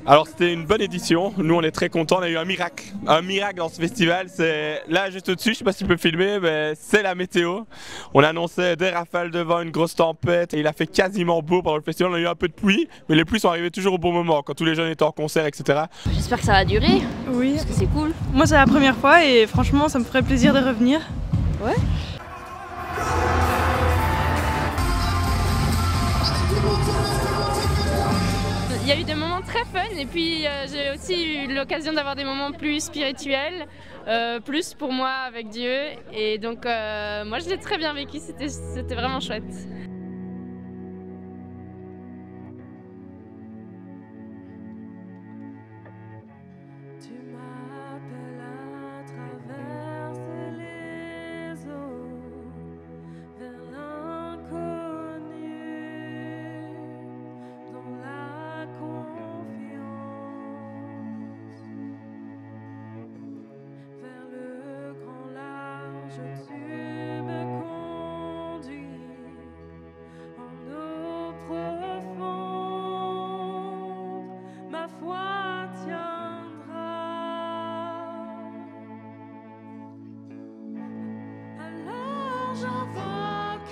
Alors c'était une bonne édition, nous on est très contents, on a eu un miracle dans ce festival, c'est là juste au-dessus, je sais pas si tu peux filmer, mais c'est la météo. On annonçait des rafales de vent, une grosse tempête et il a fait quasiment beau pendant le festival, on a eu un peu de pluie, mais les pluies sont arrivées toujours au bon moment, quand tous les jeunes étaient en concert, etc. J'espère que ça va durer, oui, parce que c'est cool. Moi c'est la première fois et franchement ça me ferait plaisir de revenir. Ouais. Il y a eu des moments très fun et puis j'ai aussi eu l'occasion d'avoir des moments plus spirituels, plus pour moi avec Dieu. Et donc moi je l'ai très bien vécu, c'était vraiment chouette.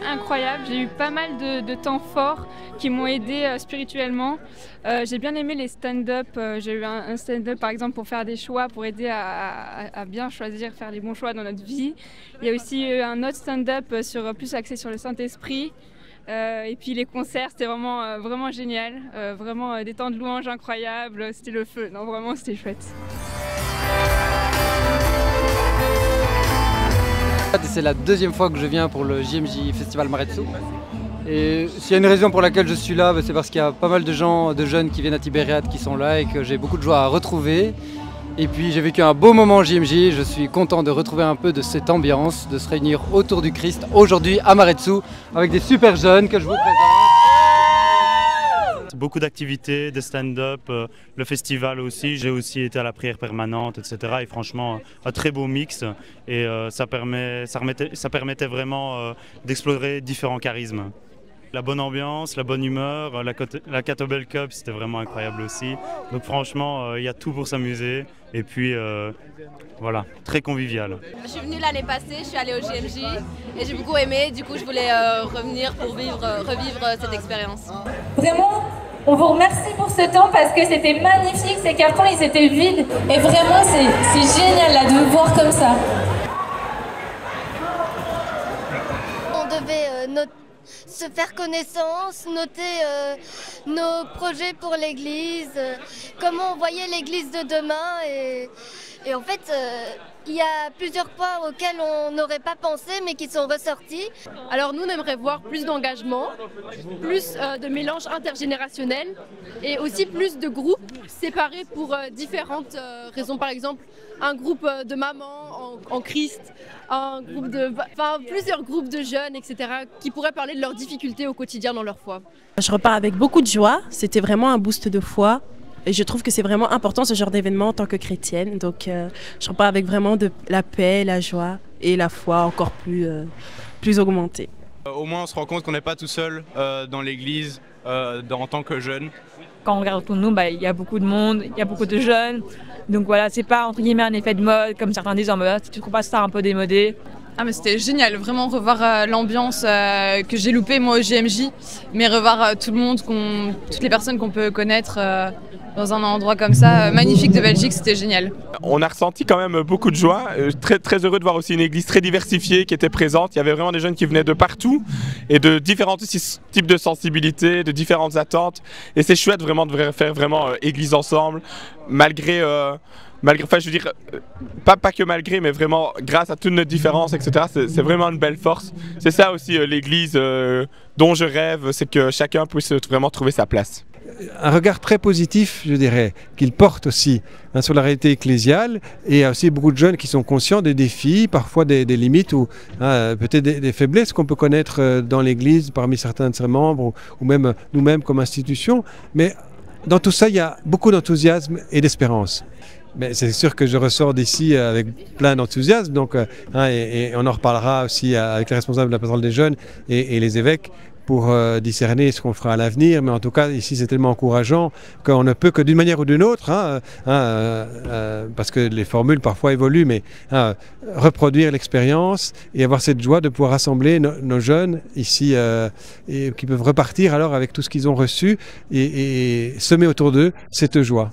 Incroyable, j'ai eu pas mal de temps forts qui m'ont aidé spirituellement. J'ai bien aimé les stand-up, j'ai eu un stand-up par exemple pour faire des choix, pour aider à bien choisir, faire les bons choix dans notre vie. Il y a aussi eu un autre stand-up plus axé sur le Saint-Esprit. Et puis les concerts, c'était vraiment génial, vraiment des temps de louange incroyables, c'était le feu, non vraiment c'était chouette. C'est la deuxième fois que je viens pour le JMJ Festival Maretsu. Et s'il y a une raison pour laquelle je suis là, c'est parce qu'il y a pas mal de gens, de jeunes qui viennent à Tibériade qui sont là et que j'ai beaucoup de joie à retrouver. Et puis j'ai vécu un beau moment au JMJ, je suis content de retrouver un peu de cette ambiance, de se réunir autour du Christ aujourd'hui à Maretsu avec des super jeunes que je vous présente. Beaucoup d'activités, des stand-up, le festival aussi. J'ai aussi été à la prière permanente, etc. Et franchement, un très beau mix. Et ça permettait vraiment d'explorer différents charismes. La bonne ambiance, la bonne humeur, la Kettlebell Cup, c'était vraiment incroyable aussi. Donc franchement, il y a tout pour s'amuser. Et puis voilà, très convivial. Je suis venue l'année passée, je suis allée au JMJ et j'ai beaucoup aimé. Du coup, je voulais revenir pour revivre cette expérience. Vraiment, on vous remercie pour ce temps parce que c'était magnifique. Ces cartons, ils étaient vides. Et vraiment, c'est génial là, de vous voir comme ça. On devait se faire connaissance, noter nos projets pour l'église, comment on voyait l'église de demain et en fait il y a plusieurs points auxquels on n'aurait pas pensé mais qui sont ressortis. Alors nous on aimerait voir plus d'engagement, plus de mélange intergénérationnel et aussi plus de groupes séparés pour différentes raisons. Par exemple un groupe de mamans en Christ, plusieurs groupes de jeunes, etc. qui pourraient parler de leurs difficultés au quotidien dans leur foi. Je repars avec beaucoup de joie, c'était vraiment un boost de foi et je trouve que c'est vraiment important ce genre d'événement en tant que chrétienne. Donc je repars avec vraiment de la paix, la joie et la foi encore plus augmentée. Au moins on se rend compte qu'on n'est pas tout seul dans l'église en tant que jeune. Quand on regarde autour de nous, il y a beaucoup de monde, il y a beaucoup de jeunes. Donc voilà, c'est pas entre guillemets un effet de mode, comme certains disent en mode, tu trouves pas ça un peu démodé? Ah mais c'était génial, vraiment revoir l'ambiance que j'ai loupée moi au JMJ, mais revoir tout le monde, toutes les personnes qu'on peut connaître dans un endroit comme ça, magnifique de Belgique, c'était génial. On a ressenti quand même beaucoup de joie, très heureux de voir aussi une église très diversifiée qui était présente. Il y avait vraiment des jeunes qui venaient de partout et de différents types de sensibilités, de différentes attentes. Et c'est chouette vraiment de faire vraiment église ensemble, malgré, enfin je veux dire, pas que malgré, mais vraiment grâce à toutes nos différences, etc. C'est vraiment une belle force. C'est ça aussi l'église dont je rêve, c'est que chacun puisse vraiment trouver sa place. Un regard très positif, je dirais, qu'il porte aussi sur la réalité ecclésiale, et il y a aussi beaucoup de jeunes qui sont conscients des défis, parfois des limites ou peut-être des faiblesses qu'on peut connaître dans l'Église parmi certains de ses membres ou même nous-mêmes comme institution. Mais dans tout ça, il y a beaucoup d'enthousiasme et d'espérance. Mais c'est sûr que je ressors d'ici avec plein d'enthousiasme, donc, et on en reparlera aussi avec les responsables de la pastorale des jeunes et les évêques, pour discerner ce qu'on fera à l'avenir, mais en tout cas ici c'est tellement encourageant qu'on ne peut que d'une manière ou d'une autre, parce que les formules parfois évoluent, mais reproduire l'expérience et avoir cette joie de pouvoir rassembler nos jeunes ici et qui peuvent repartir alors avec tout ce qu'ils ont reçu et semer autour d'eux cette joie.